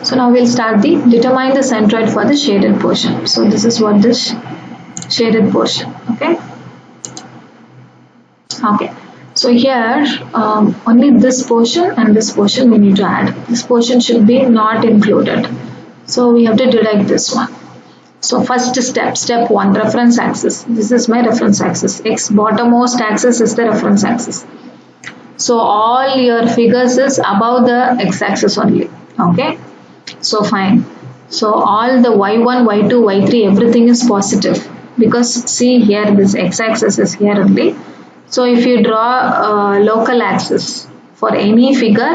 So now we'll start the determine the centroid for the shaded portion. So this is what this shaded portion. Okay. So here only this portion and this portion we need to add. This portion should be not included. So we have to deduct this one. So first step 1, reference axis. This is my reference axis. X bottommost axis is the reference axis. So all your figures is above the x-axis only. Okay. So fine. So all the y1, y2, y3, everything is positive. Because see here this x-axis is here only. So if you draw a local axis for any figure,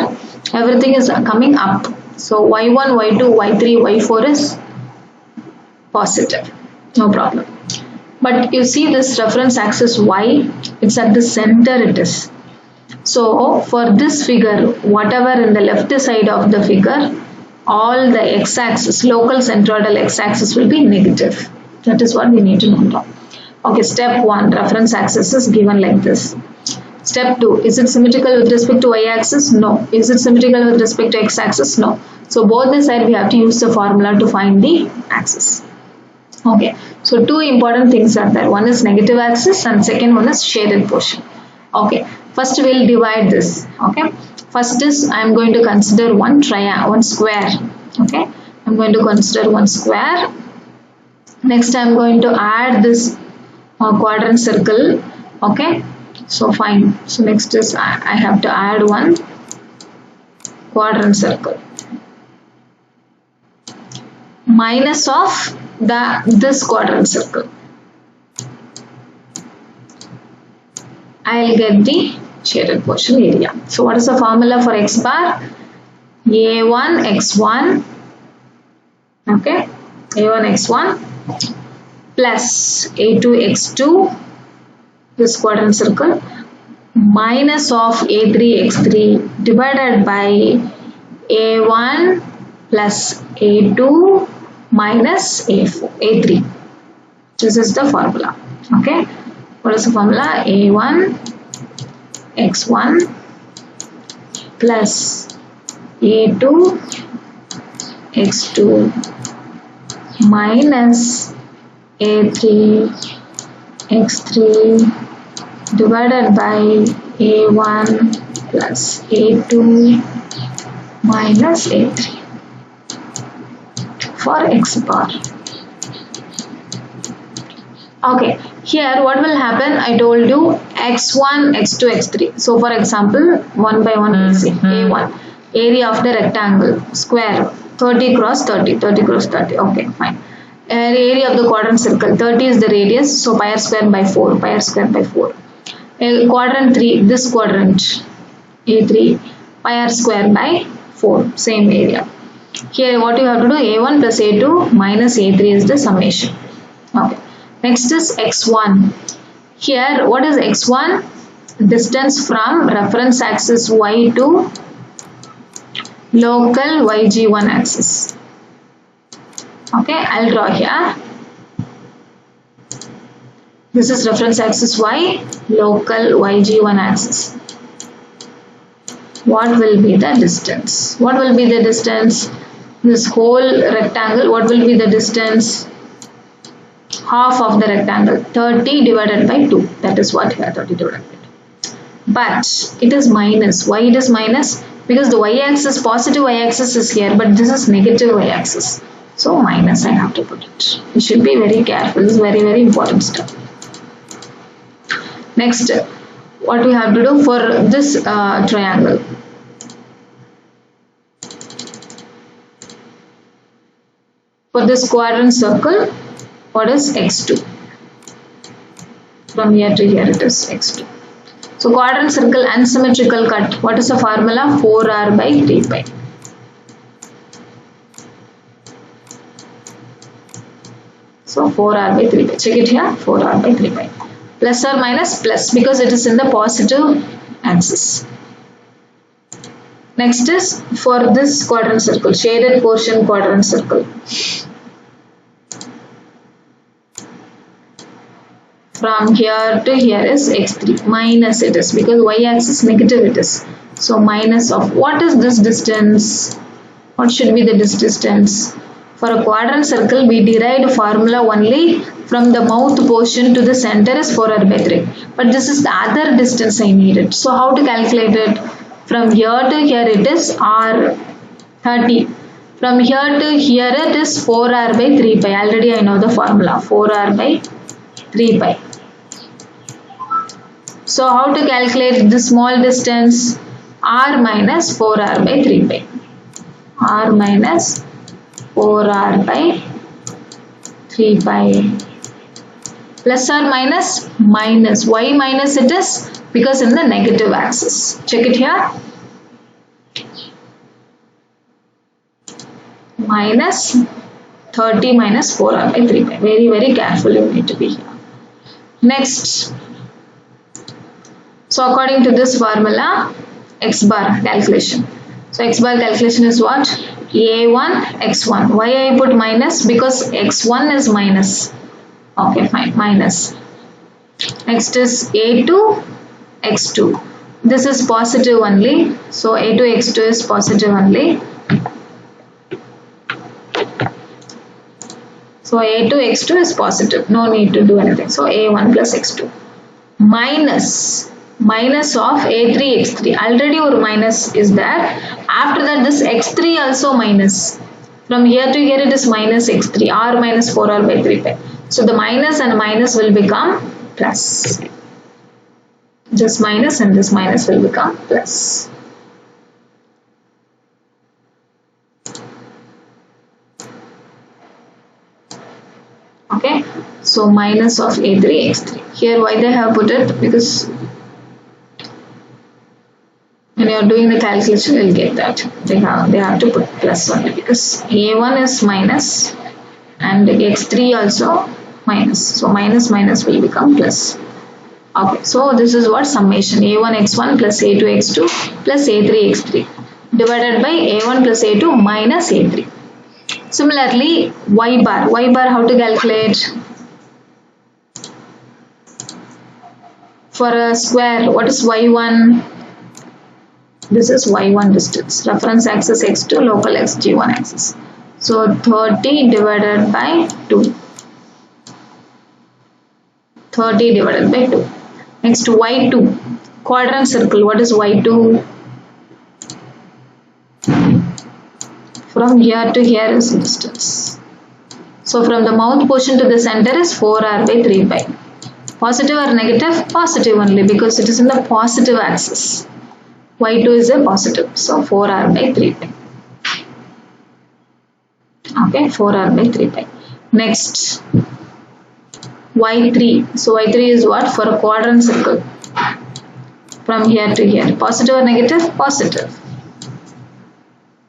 everything is coming up. So y1, y2, y3, y4 is positive. No problem. But you see this reference axis y, it's at the center it is. So for this figure, whatever in the left side of the figure, all the x-axis, local centroidal x-axis will be negative. That is what we need to know now. Okay, step 1, reference axis is given like this. Step 2, is it symmetrical with respect to y-axis? No. Is it symmetrical with respect to x-axis? No. So both the side we have to use the formula to find the axis. Okay, so two important things are there. One is negative axis and second one is shaded portion. Okay, first we'll divide this. Okay, first is I am going to consider one square. Okay, I'm going to consider one square. Next I am going to add this quadrant circle. Okay, so fine. So next is I have to add one quadrant circle minus of this quadrant circle. I'll get the shaded portion area. So what is the formula for x bar? A1 x1, okay, A1 x1 plus A2 x2, this quadrant circle, minus of A3 x3 divided by A1 plus A2 minus A3. This is the formula. Okay. What is the formula? A1 x1 plus A2 x2 minus A3 x3 divided by A1 plus A2 minus A3 for x bar. Okay, here what will happen? I told you x1, x2, x3. So for example, one by one we'll see. A1, area of the rectangle, square, 30 cross 30, 30 cross 30. Okay, fine. Area of the quadrant circle, 30 is the radius, so pi r square by 4, pi r square by 4. Quadrant 3, this quadrant, A3, pi r square by 4, same area. Here what you have to do, A1 plus A2 minus A3 is the summation. Okay. Next is x1. Here what is x1? Distance from reference axis y to local yg1 axis. Okay, I'll draw here. This is reference axis y, local yg1 axis. What will be the distance? What will be the distance? This whole rectangle, what will be the distance? Half of the rectangle, 30 divided by 2. That is what here, 30 divided by 2. But it is minus. Why it is minus? Because the y-axis, positive y-axis is here, but this is negative y-axis. So minus I have to put it. You should be very careful. This is very, very important step. Next, what we have to do for this triangle? For this quadrant circle, what is x2? From here to here it is x2. So quadrant circle unsymmetrical cut. What is the formula? 4r by 3 pi. So 4r by 3 pi. Check it here. 4r by 3 pi. Plus or minus? Plus, because it is in the positive axis. Next is for this quadrant circle, shaded portion quadrant circle. From here to here is x3, minus it is because y-axis negative it is. So minus of, what is this distance? What should be the distance? For a quadrant circle, we derived formula only from the mouth portion to the center is 4r by 3. But this is the other distance I needed. So how to calculate it? From here to here it is r 30. From here to here it is 4r by 3 pi. Already I know the formula, 4r by 3 pi. So how to calculate the small distance? R minus 4r by 3 pi. R minus 4r by 3 pi. Plus or minus? Minus. Why minus it is? Because in the negative axis. Check it here. Minus 30 minus 4r by 3 pi. Very careful you need to be here. Next. So according to this formula, x bar calculation. So x bar calculation is what? A1 x1. Why I put minus? Because x1 is minus. Okay, fine, minus. Next is A2 x2. This is positive only. So A2 x2 is positive only. So A2 x2 is positive. No need to do anything. So A1 plus x2. Minus of A3 x3. Already or minus is there. After that this x3 also minus. From here to here it is minus x3. R minus 4r by 3 pi. So the minus and minus will become plus. This minus and this minus will become plus. Okay. So minus of A3 x3. Here why they have put it? Because when you are doing the calculation, you will get that. They have to put plus only because A1 is minus and x3 also minus. So minus will become plus. Okay, so this is what summation A1 x1 plus A2 x2 plus A3 x3 divided by A1 plus A2 minus A3. Similarly, y bar how to calculate? For a square, what is y1? This is y1 distance. Reference axis x2, local x g1 axis. So 30 divided by 2. 30 divided by 2. Next y2. Quadrant circle. What is y2? From here to here is distance. So from the mouth portion to the center is 4r by 3 pi. Positive or negative? Positive only because it is in the positive axis. Y2 is a positive. So 4r by 3 pi. Okay, 4r by 3 pi. Next, y3. So y3 is what? For a quadrant circle. From here to here. Positive or negative? Positive.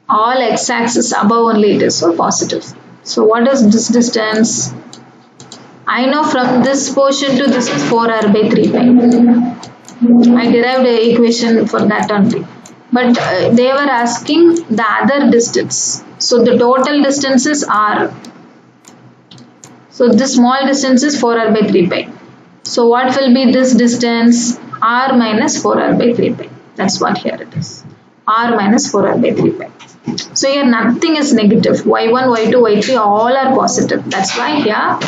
All x-axis above only it is. So positive. So what is this distance? I know from this portion to this is 4r by 3 pi. I derived an equation for that only. But they were asking the other distance. So the total distance is r. So this small distance is 4r by 3 pi. So what will be this distance? R minus 4r by 3 pi. That's what here it is. R minus 4r by 3 pi. So here nothing is negative. Y1, Y2, Y3 all are positive. That's why here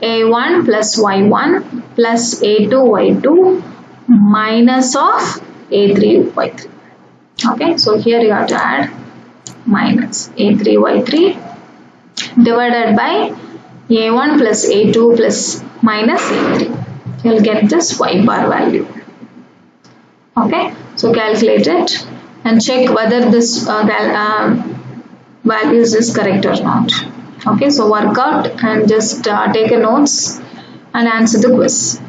A1 plus Y1 plus A2, Y2 minus of A3, Y3. Okay, so here you have to add minus A3, Y3 divided by A1 plus A2 plus minus A3. You will get this Y bar value. Okay, so calculate it and check whether this values is correct or not. Okay, so work out and just take a notes and answer the quiz.